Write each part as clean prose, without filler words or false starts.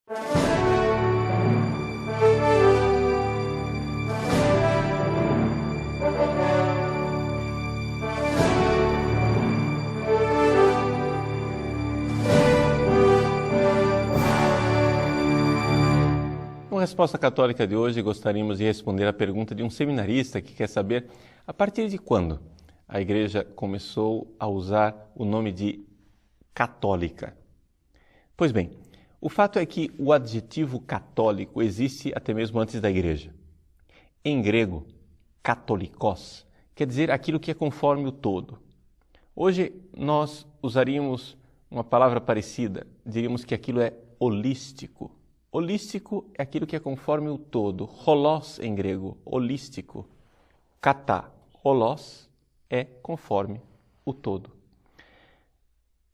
Na Resposta Católica de hoje, gostaríamos de responder a pergunta de um seminarista que quer saber a partir de quando a Igreja começou a usar o nome de católica. Pois bem, o fato é que o adjetivo católico existe até mesmo antes da Igreja. Em grego, katolikos quer dizer aquilo que é conforme o todo. Hoje nós usaríamos uma palavra parecida, diríamos que aquilo é holístico. Holístico é aquilo que é conforme o todo. Holos em grego, holístico. Kata, holos, é conforme o todo.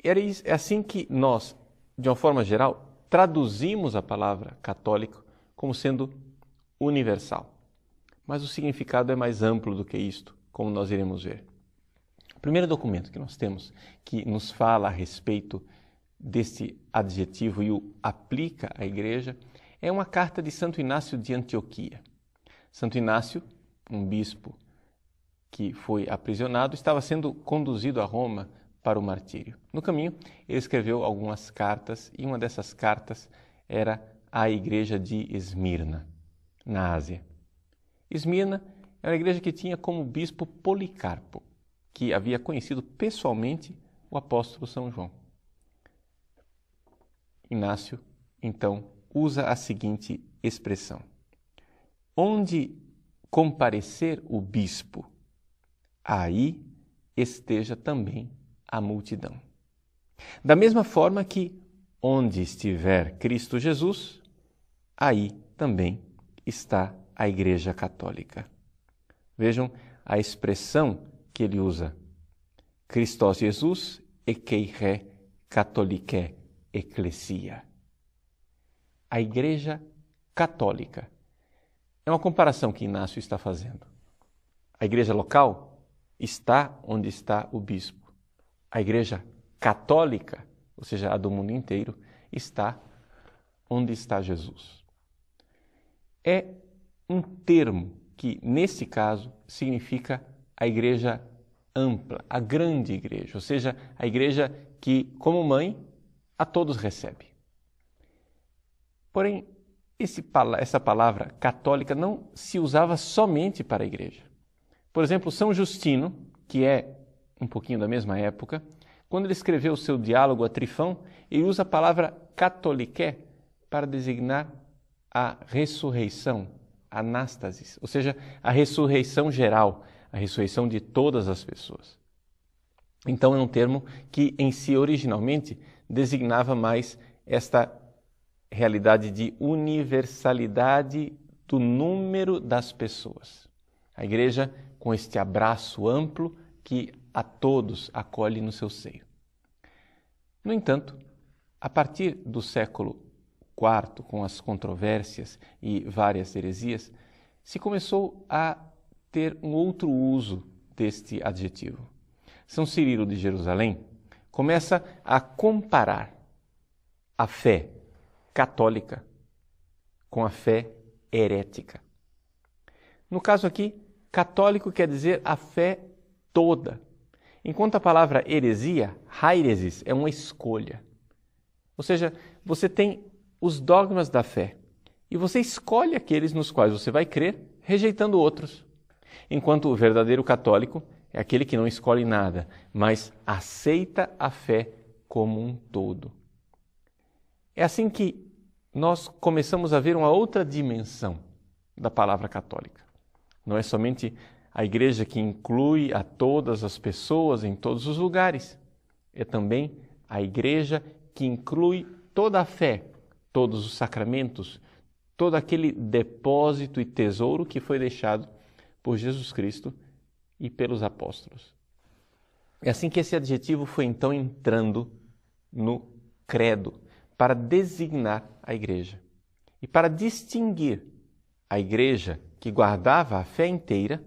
É assim que nós, de uma forma geral, traduzimos a palavra católico como sendo universal. Mas o significado é mais amplo do que isto, como nós iremos ver. O primeiro documento que nós temos que nos fala a respeito deste adjetivo e o aplica à Igreja é uma carta de Santo Inácio de Antioquia. Santo Inácio, um bispo que foi aprisionado, estava sendo conduzido a Roma para o martírio. No caminho, ele escreveu algumas cartas e uma dessas cartas era à igreja de Esmirna, na Ásia. Esmirna era uma igreja que tinha como bispo Policarpo, que havia conhecido pessoalmente o apóstolo São João. Inácio, então, usa a seguinte expressão: onde comparecer o bispo, aí esteja também a multidão. Da mesma forma que onde estiver Cristo Jesus, aí também está a Igreja Católica. Vejam a expressão que ele usa: Christos Jesus ekei re katholike Eclesia. A Igreja Católica. É uma comparação que Inácio está fazendo. A Igreja local está onde está o bispo. A Igreja Católica, ou seja, a do mundo inteiro, está onde está Jesus. É um termo que, nesse caso, significa a Igreja ampla, a grande Igreja, ou seja, a Igreja que, como mãe, a todos recebe. Porém, essa palavra católica não se usava somente para a igreja. Por exemplo, São Justino, que é um pouquinho da mesma época, quando ele escreveu o seu diálogo a Trifão, ele usa a palavra catholique para designar a ressurreição, anástasis, ou seja, a ressurreição geral, a ressurreição de todas as pessoas. Então é um termo que em si originalmente designava mais esta realidade de universalidade do número das pessoas. A Igreja com este abraço amplo que a todos acolhe no seu seio. No entanto, a partir do século IV, com as controvérsias e várias heresias, se começou a ter um outro uso deste adjetivo. São Cirilo de Jerusalém começa a comparar a fé católica com a fé herética. No caso aqui, católico quer dizer a fé toda, enquanto a palavra heresia, hairesis, é uma escolha. Ou seja, você tem os dogmas da fé e você escolhe aqueles nos quais você vai crer, rejeitando outros. Enquanto o verdadeiro católico é aquele que não escolhe nada, mas aceita a fé como um todo. É assim que nós começamos a ver uma outra dimensão da palavra católica. Não é somente a igreja que inclui a todas as pessoas em todos os lugares. É também a igreja que inclui toda a fé, todos os sacramentos, todo aquele depósito e tesouro que foi deixado por Jesus Cristo e pelos apóstolos. É assim que esse adjetivo foi então entrando no credo, para designar a igreja e para distinguir a igreja que guardava a fé inteira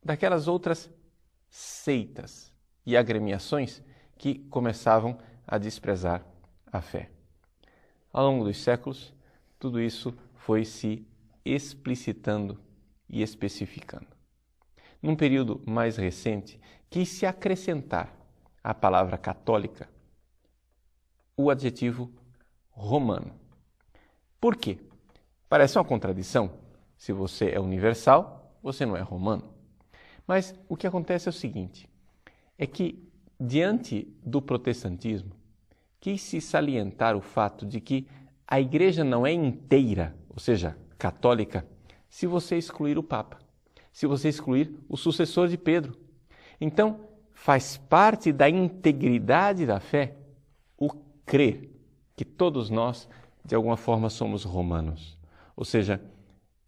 daquelas outras seitas e agremiações que começavam a desprezar a fé. Ao longo dos séculos, tudo isso foi se explicitando e especificando. Num período mais recente, quis se acrescentar à palavra católica o adjetivo romano. Por quê? Parece uma contradição. Se você é universal, você não é romano. Mas o que acontece é o seguinte, é que diante do protestantismo, quis se salientar o fato de que a igreja não é inteira, ou seja, católica, se você excluir o Papa, se você excluir o sucessor de Pedro. Então, faz parte da integridade da fé o crer que todos nós, de alguma forma, somos romanos. Ou seja,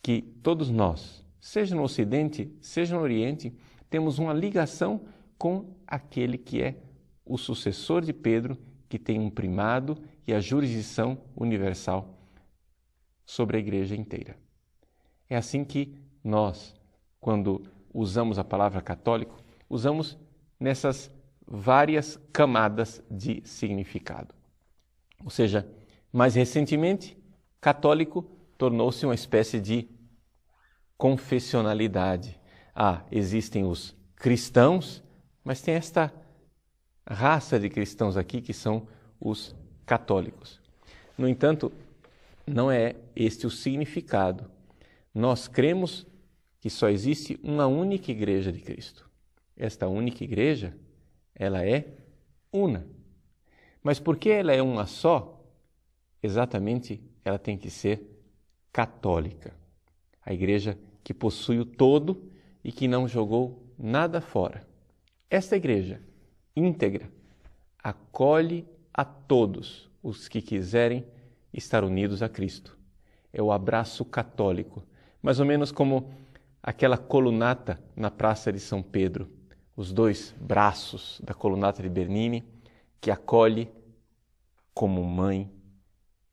que todos nós, seja no Ocidente, seja no Oriente, temos uma ligação com aquele que é o sucessor de Pedro, que tem um primado e a jurisdição universal sobre a igreja inteira. É assim que nós, quando usamos a palavra católico, usamos nessas várias camadas de significado. Ou seja, mais recentemente, católico tornou-se uma espécie de confessionalidade. Existem os cristãos, mas tem esta raça de cristãos aqui que são os católicos. No entanto, não é este o significado. Nós cremos que só existe uma única igreja de Cristo. Esta única igreja, ela é una. Mas por que ela é uma só? Exatamente, ela tem que ser católica. A igreja que possui o todo e que não jogou nada fora. Esta igreja íntegra acolhe a todos os que quiserem estar unidos a Cristo. É o abraço católico, mais ou menos como aquela colunata na Praça de São Pedro, os dois braços da colunata de Bernini, que acolhe como mãe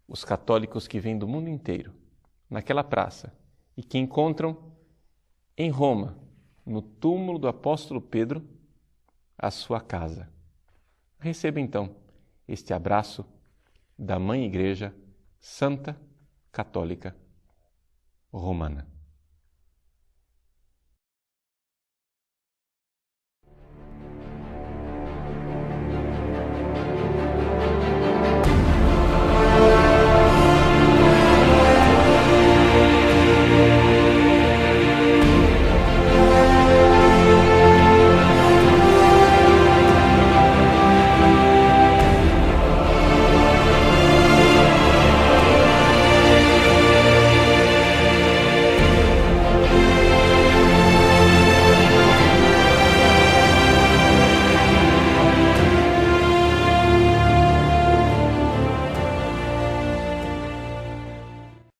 os católicos que vêm do mundo inteiro, naquela praça, e que encontram em Roma, no túmulo do apóstolo Pedro, a sua casa. Receba então este abraço da Mãe Igreja Santa Católica Romana.